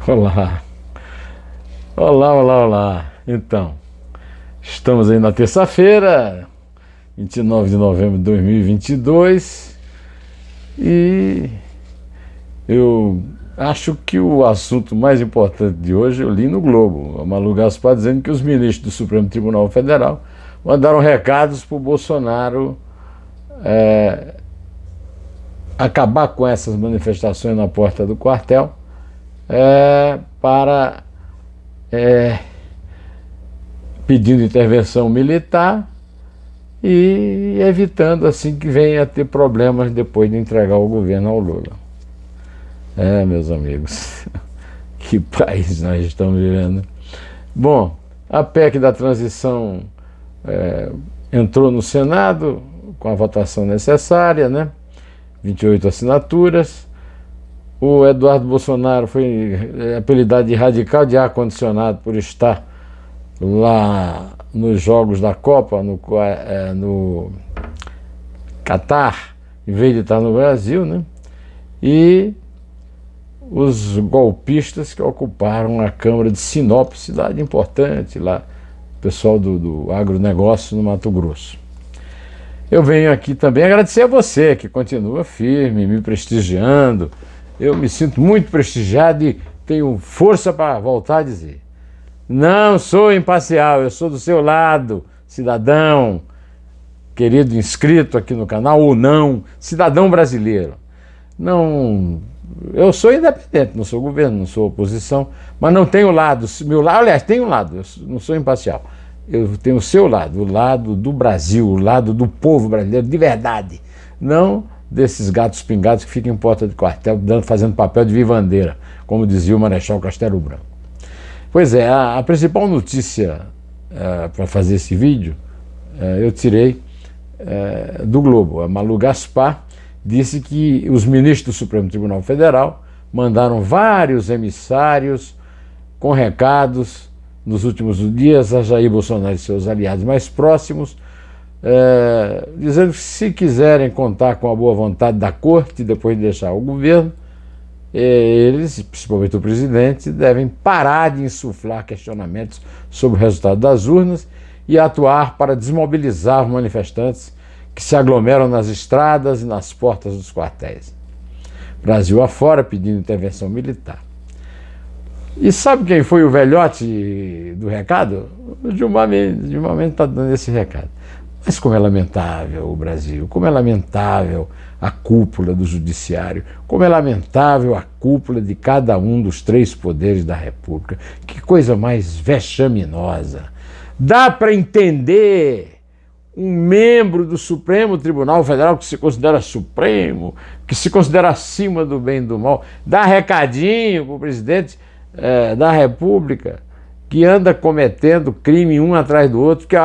Olá, olá, olá, olá. Então, estamos aí na terça-feira, 29 de novembro de 2022, e eu acho que o assunto mais importante de hoje eu li no Globo. A Malu Gaspar dizendo que os ministros do Supremo Tribunal Federal mandaram recados para o Bolsonaro acabar com essas manifestações na porta do quartel, para pedindo intervenção militar e evitando assim que venha a ter problemas depois de entregar o governo ao Lula. Meus amigos, que país nós estamos vivendo. Bom, a PEC da transição entrou no Senado com a votação necessária, né? 28 assinaturas. O Eduardo Bolsonaro foi apelidado de radical de ar-condicionado por estar lá nos Jogos da Copa, no Catar, em vez de estar no Brasil, né? E os golpistas que ocuparam a Câmara de Sinop, cidade importante lá, pessoal do agronegócio no Mato Grosso. Eu venho aqui também agradecer a você que continua firme, me prestigiando. Eu me sinto muito prestigiado e tenho força para voltar a dizer: não sou imparcial, eu sou do seu lado, cidadão, querido inscrito aqui no canal ou não, cidadão brasileiro. Não, eu sou independente, não sou governo, não sou oposição, mas não tenho lado, aliás, tenho lado, eu não sou imparcial. Eu tenho o seu lado, o lado do Brasil, o lado do povo brasileiro, de verdade. Não desses gatos pingados que ficam em porta de quartel, fazendo papel de vivandeira, como dizia o Marechal Castelo Branco. Pois é, a principal notícia para fazer esse vídeo, eu tirei do Globo. A Malu Gaspar disse que os ministros do Supremo Tribunal Federal mandaram vários emissários com recados nos últimos dias a Jair Bolsonaro e seus aliados mais próximos, dizendo que se quiserem contar com a boa vontade da corte depois de deixar o governo, eles, principalmente o presidente, devem parar de insuflar questionamentos sobre o resultado das urnas e atuar para desmobilizar os manifestantes que se aglomeram nas estradas e nas portas dos quartéis. Brasil afora pedindo intervenção militar. E sabe quem foi o velhote do recado? O Gilmar Mendes. Gilmar Mendes está dando esse recado. Mas como é lamentável o Brasil, como é lamentável a cúpula do judiciário, como é lamentável a cúpula de cada um dos três poderes da República. Que coisa mais vexaminosa. Dá para entender um membro do Supremo Tribunal Federal que se considera supremo, que se considera acima do bem e do mal, dá recadinho para o presidente da República, que anda cometendo crime um atrás do outro, que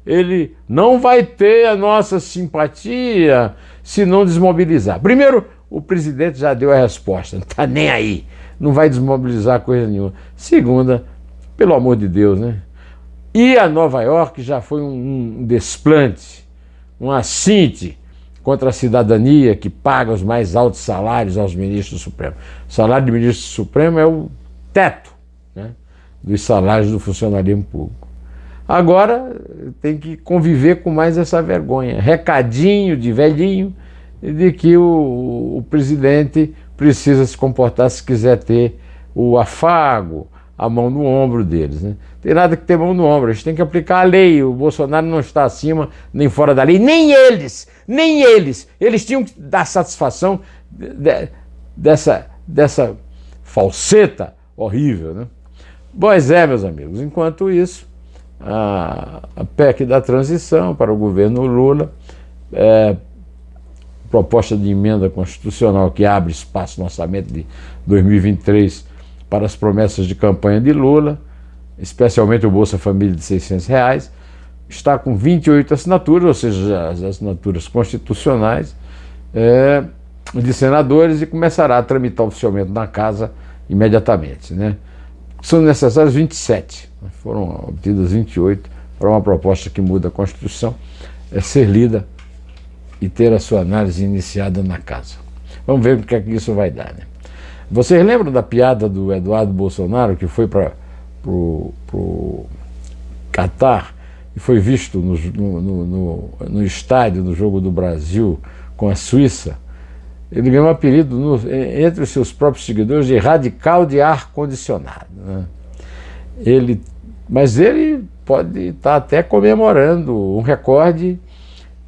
ele não vai ter a nossa simpatia se não desmobilizar. Primeiro, o presidente já deu a resposta, não está nem aí, não vai desmobilizar coisa nenhuma. Segunda, pelo amor de Deus, né? E a Nova York já foi um desplante, um assinte contra a cidadania que paga os mais altos salários aos ministros do Supremo. O salário de ministro do Supremo é o teto, né, dos salários do funcionalismo público. Agora tem que conviver com mais essa vergonha, recadinho de velhinho, de que o presidente precisa se comportar se quiser ter o afago, a mão no ombro deles, né? Tem nada que ter mão no ombro, a gente tem que aplicar a lei. O Bolsonaro não está acima nem fora da lei, nem eles, eles tinham que dar satisfação dessa falseta horrível, né? Pois é, meus amigos, enquanto isso, a PEC da transição para o governo Lula, proposta de emenda constitucional que abre espaço no orçamento de 2023 para as promessas de campanha de Lula, especialmente o Bolsa Família de R$600, está com 28 assinaturas, ou seja, as assinaturas constitucionais de senadores, e começará a tramitar oficialmente na casa imediatamente, né? São necessários 27, foram obtidas 28 para uma proposta que muda a Constituição, ser lida e ter a sua análise iniciada na casa. Vamos ver o que é que isso vai dar, né? Vocês lembram da piada do Eduardo Bolsonaro, que foi para o Catar e foi visto no estádio, no jogo do Brasil com a Suíça? Ele ganhou um apelido entre os seus próprios seguidores de radical de ar-condicionado, né? Mas ele pode estar até comemorando um recorde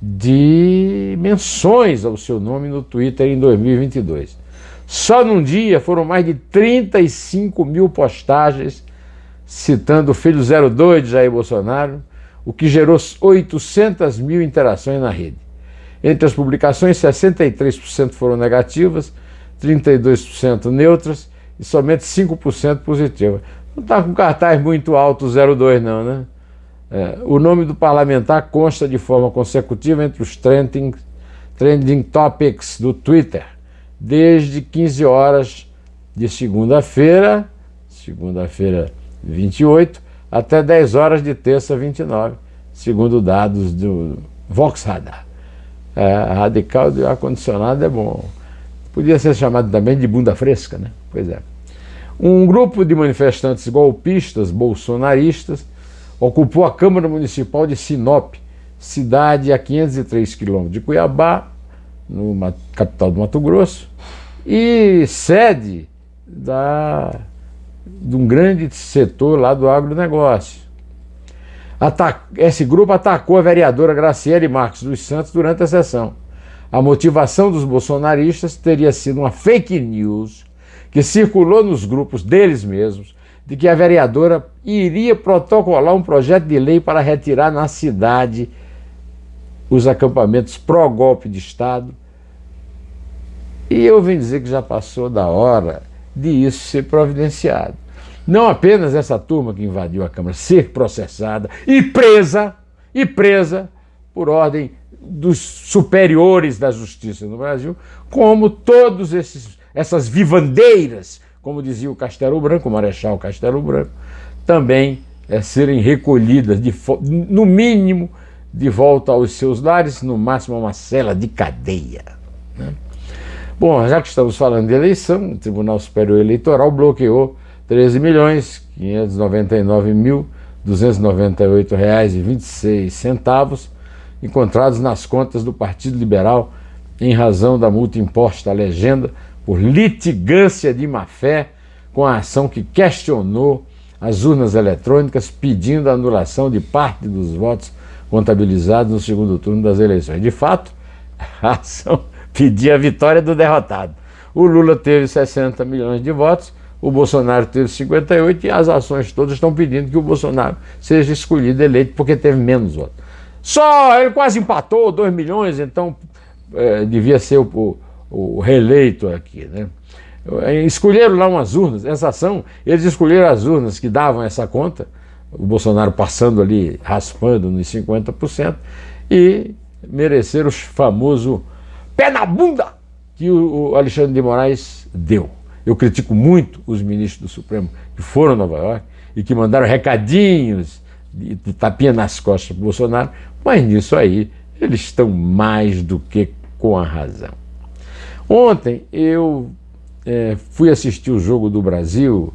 de menções ao seu nome no Twitter em 2022. Só num dia foram mais de 35 mil postagens citando o filho 02 de Jair Bolsonaro, o que gerou 800 mil interações na rede. Entre as publicações, 63% foram negativas, 32% neutras e somente 5% positivas. Não está com cartaz muito alto o 02 não, né? O nome do parlamentar consta de forma consecutiva entre os trending topics do Twitter, desde 15 horas de segunda-feira 28, até 10 horas de terça 29, segundo dados do Voxradar. Radical de ar-condicionado é bom. Podia ser chamado também de bunda fresca, né? Pois é. Um grupo de manifestantes golpistas, bolsonaristas, ocupou a Câmara Municipal de Sinop, cidade a 503 quilômetros de Cuiabá, capital do Mato Grosso, e sede de um grande setor lá do agronegócio. Esse grupo atacou a vereadora Graciele Marques dos Santos durante a sessão. A motivação dos bolsonaristas teria sido uma fake news que circulou nos grupos deles mesmos, de que a vereadora iria protocolar um projeto de lei para retirar na cidade os acampamentos pró-golpe de Estado. E eu vim dizer que já passou da hora de isso ser providenciado. Não apenas essa turma que invadiu a Câmara ser processada e presa por ordem dos superiores da justiça no Brasil, como todos essas vivandeiras, como dizia o Castelo Branco, o Marechal Castelo Branco, também serem recolhidas, no mínimo, de volta aos seus lares, no máximo a uma cela de cadeia, né? Bom, já que estamos falando de eleição, o Tribunal Superior Eleitoral bloqueou R$ 13.599.298,26 encontrados nas contas do Partido Liberal em razão da multa imposta à legenda por litigância de má-fé com a ação que questionou as urnas eletrônicas pedindo a anulação de parte dos votos contabilizados no segundo turno das eleições. De fato, a ação pedia a vitória do derrotado. O Lula teve 60 milhões de votos, o Bolsonaro teve 58 e as ações todas estão pedindo que o Bolsonaro seja escolhido, eleito, porque teve menos votos. Só ele quase empatou 2 milhões, então devia ser o reeleito aqui, né? Escolheram lá umas urnas, essa ação, eles escolheram as urnas que davam essa conta, o Bolsonaro passando ali, raspando nos 50%, e mereceram o famoso pé na bunda que o Alexandre de Moraes deu. Eu critico muito os ministros do Supremo que foram a Nova York e que mandaram recadinhos de tapinha nas costas para o Bolsonaro, mas nisso aí eles estão mais do que com a razão. Ontem eu fui assistir o jogo do Brasil,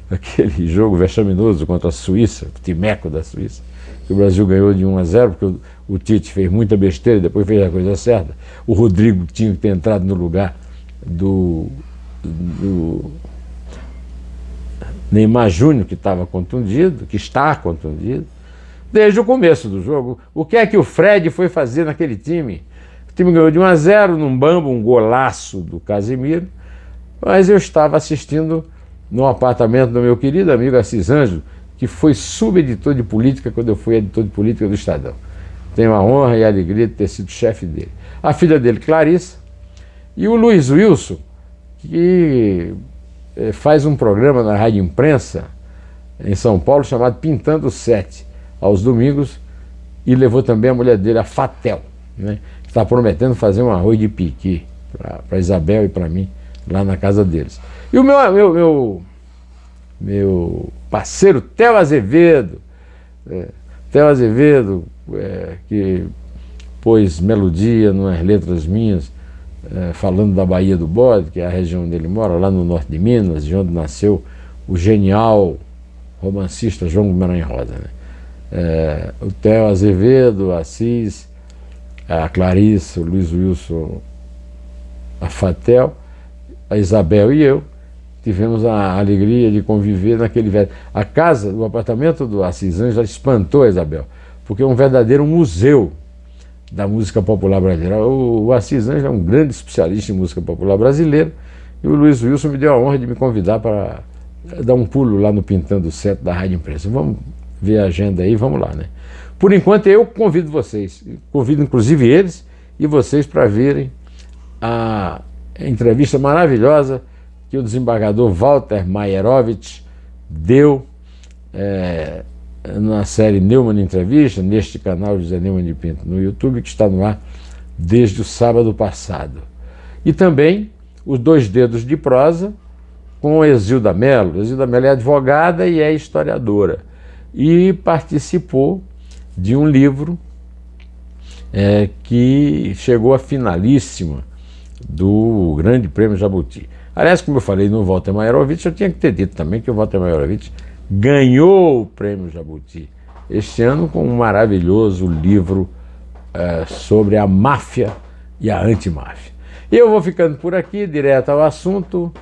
aquele jogo vexaminoso contra a Suíça, o timeco da Suíça, que o Brasil ganhou de 1-0, porque o Tite fez muita besteira e depois fez a coisa certa. O Rodrigo tinha que ter entrado no lugar do Neymar Júnior, que estava contundido, que está contundido, desde o começo do jogo. O que é que o Fred foi fazer naquele time? O time ganhou de 1-0 num bambo, um golaço do Casimiro, mas eu estava assistindo no apartamento do meu querido amigo Assis Anjo, que foi subeditor de política quando eu fui editor de política do Estadão. Tenho a honra e a alegria de ter sido chefe dele. A filha dele, Clarissa, e o Luiz Wilson, que faz um programa na Rádio Imprensa, em São Paulo, chamado Pintando o Sete, aos domingos, e levou também a mulher dele, a Fatel, né, que está prometendo fazer um arroz de piqui para Isabel e para mim, lá na casa deles. E o meu parceiro, Theo Azevedo, que pôs melodia nas letras minhas, falando da Baía do Bode, que é a região onde ele mora, lá no norte de Minas, de onde nasceu o genial romancista João Guimarães Rosa, né? O Theo Azevedo, Assis, a Clarice, o Luiz Wilson, a Fatel, a Isabel e eu tivemos a alegria de conviver naquele velho. A casa, o apartamento do Assis Anjos já espantou a Isabel, porque é um verdadeiro museu da música popular brasileira. O Assis Anjos é um grande especialista em música popular brasileira, e o Luiz Wilson me deu a honra de me convidar para dar um pulo lá no Pintando o Centro da Rádio Imprensa. Vamos ver a agenda aí, vamos lá, né? Por enquanto eu convido vocês, convido inclusive eles e vocês para verem a entrevista maravilhosa que o desembargador Walter Maierovitch deu na série Neumann Entrevista, neste canal José Neumann de Pinto no YouTube, que está no ar desde o sábado passado. E também os Dois Dedos de Prosa com Exilda Mello. Exilda Mello é advogada e é historiadora, e participou de um livro que chegou a finalíssima do Grande Prêmio Jabuti. Aliás, como eu falei no Walter Maierovitch, eu tinha que ter dito também que o Walter Maierovitch ganhou o Prêmio Jabuti este ano com um maravilhoso livro sobre a máfia e a antimáfia. Eu vou ficando por aqui, direto ao assunto.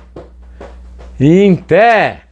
Em pé!